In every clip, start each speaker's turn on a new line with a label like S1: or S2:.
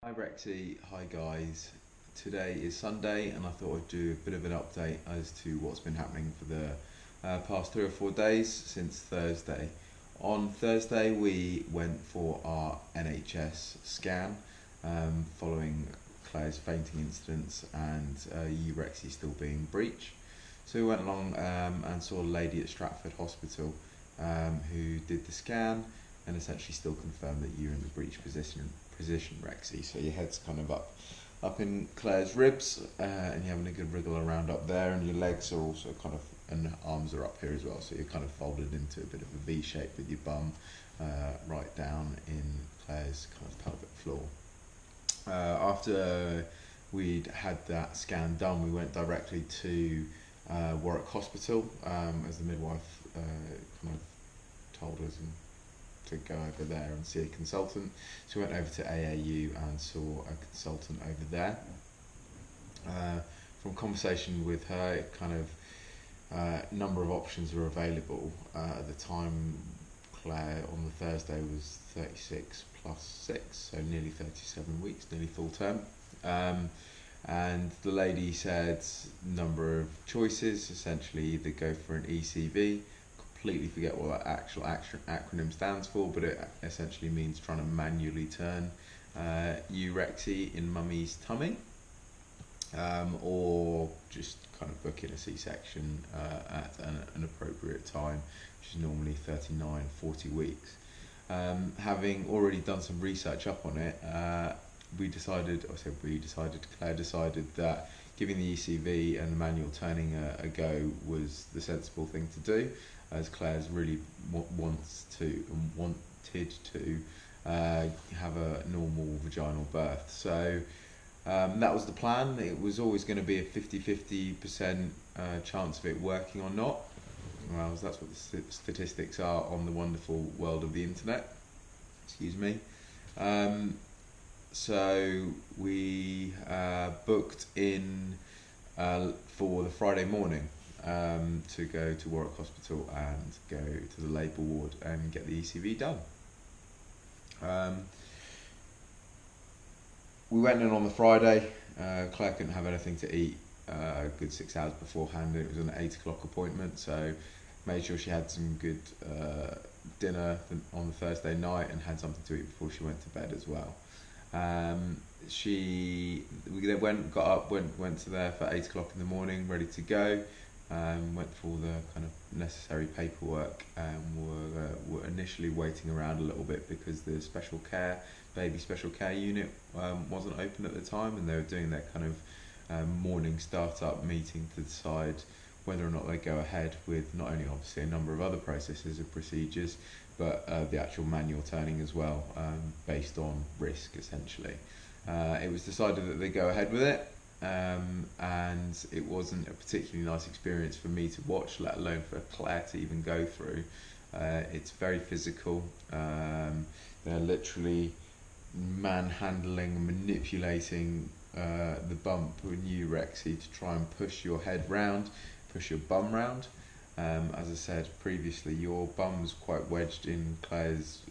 S1: Hi Rexy, hi guys. Today is Sunday and I thought I'd do a bit of an update as to what's been happening for the past 3 or 4 days since Thursday. On Thursday we went for our NHS scan following Claire's fainting incidents and you Rexy still being breech. So we went along and saw a lady at Stratford Hospital who did the scan and essentially still confirmed that you're in the breech position, Rexy. So your head's kind of up in Claire's ribs, and you're having a good wriggle around up there, and your legs are also kind of, and arms are up here as well. So you're kind of folded into a bit of a V shape with your bum right down in Claire's kind of pelvic floor. After we'd had that scan done, we went directly to Warwick Hospital as the midwife kind of told us to go over there and see a consultant. So we went over to AAU and saw a consultant over there. From conversation with her, it kind of number of options were available. At the time, Claire on the Thursday was 36 plus 6, so nearly 37 weeks, nearly full term. And the lady said number of choices, essentially either go for an ECV, completely forget what that actual acronym stands for, but it essentially means trying to manually turn you Rexy in mummy's tummy, or just kind of book in a C-section at an appropriate time, which is normally 39, 40 weeks. Having already done some research up on it, Claire decided that giving the ECV and the manual turning a go was the sensible thing to do, as Claire's really wanted to have a normal vaginal birth. So that was the plan. It was always going to be a 50-50% chance of it working or not. Well, that's what the statistics are on the wonderful world of the internet. Excuse me. So we booked in for the Friday morning to go to Warwick Hospital and go to the labour ward and get the ECV done. We went in on the Friday. Claire couldn't have anything to eat a good 6 hours beforehand. It was an 8 o'clock appointment, so made sure she had some good dinner on the Thursday night and had something to eat before she went to bed as well. We went to there for 8 o'clock in the morning, ready to go. Went through all the kind of necessary paperwork and were initially waiting around a little bit because the baby special care unit wasn't open at the time, and they were doing their kind of morning start-up meeting to decide whether or not they go ahead with not only obviously a number of other processes and procedures, but the actual manual turning as well, based on risk essentially. It was decided that they go ahead with it, and it wasn't a particularly nice experience for me to watch, let alone for Claire to even go through. It's very physical. They're literally manhandling and manipulating the bump in you Rexy to try and push your head round, push your bum round. As I said previously, your bum's quite wedged in Claire's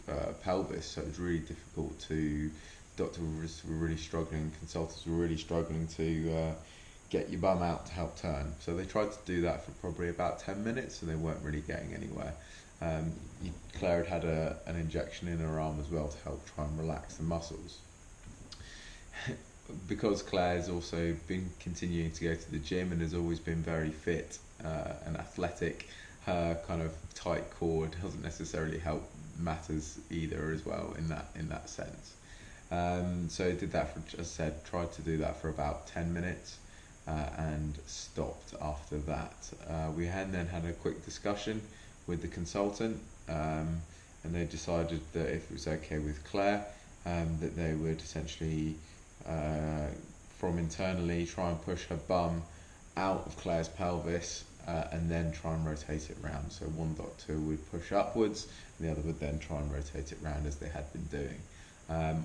S1: pelvis, so it's really difficult to. Doctors were really struggling, consultants were really struggling to get your bum out to help turn. So they tried to do that for probably about 10 minutes and they weren't really getting anywhere. Claire had an injection in her arm as well to help try and relax the muscles. Because Claire's also been continuing to go to the gym and has always been very fit and athletic, her kind of tight core doesn't necessarily help matters either as well in that sense. So did that for, as I said, tried to do that for about 10 minutes and stopped after that. We then had a quick discussion with the consultant, and they decided that if it was okay with Claire, that they would essentially from internally try and push her bum out of Claire's pelvis and then try and rotate it round. So one doctor would push upwards and the other would then try and rotate it round as they had been doing.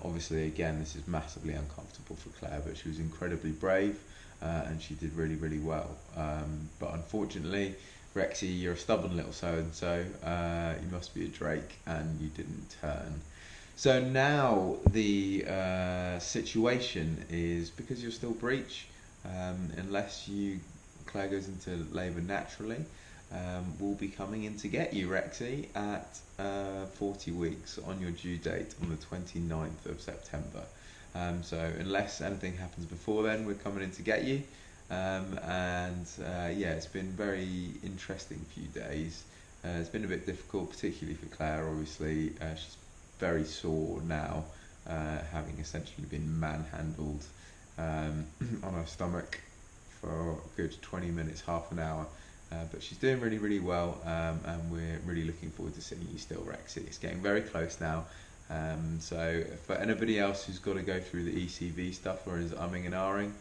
S1: Obviously, again, this is massively uncomfortable for Claire, but she was incredibly brave and she did really, really well. But unfortunately, Rexy, you're a stubborn little so-and-so, you must be a Drake, and you didn't turn. So now the situation is, because you're still breech, unless Claire goes into labour naturally, we'll be coming in to get you, Rexy, at 40 weeks on your due date on the 29th of September. So unless anything happens before then, we're coming in to get you. Yeah, it's been very interesting few days. It's been a bit difficult, particularly for Claire, obviously. She's very sore now, having essentially been manhandled on her stomach for a good 20 minutes, half an hour. But she's doing really, really well, and we're really looking forward to seeing you still, Rexy. It's getting very close now. So for anybody else who's got to go through the ECV stuff or is umming and ahhing,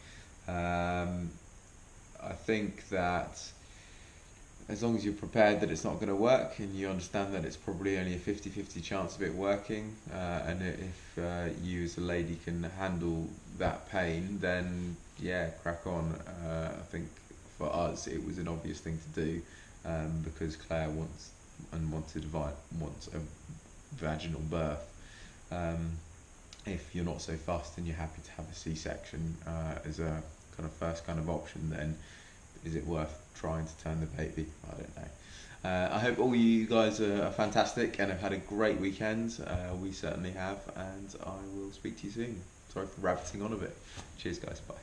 S1: I think that as long as you're prepared that it's not going to work and you understand that it's probably only a 50-50 chance of it working, and if you as a lady can handle that pain, then yeah, crack on. I think for us it was an obvious thing to do, because Claire wants a vaginal birth. If you're not so fussed and you're happy to have a C-section as a kind of first kind of option, then is it worth trying to turn the baby? I don't know. I hope all you guys are fantastic and have had a great weekend. We certainly have, and I will speak to you soon. Sorry for rabbiting on a bit. Cheers, guys. Bye.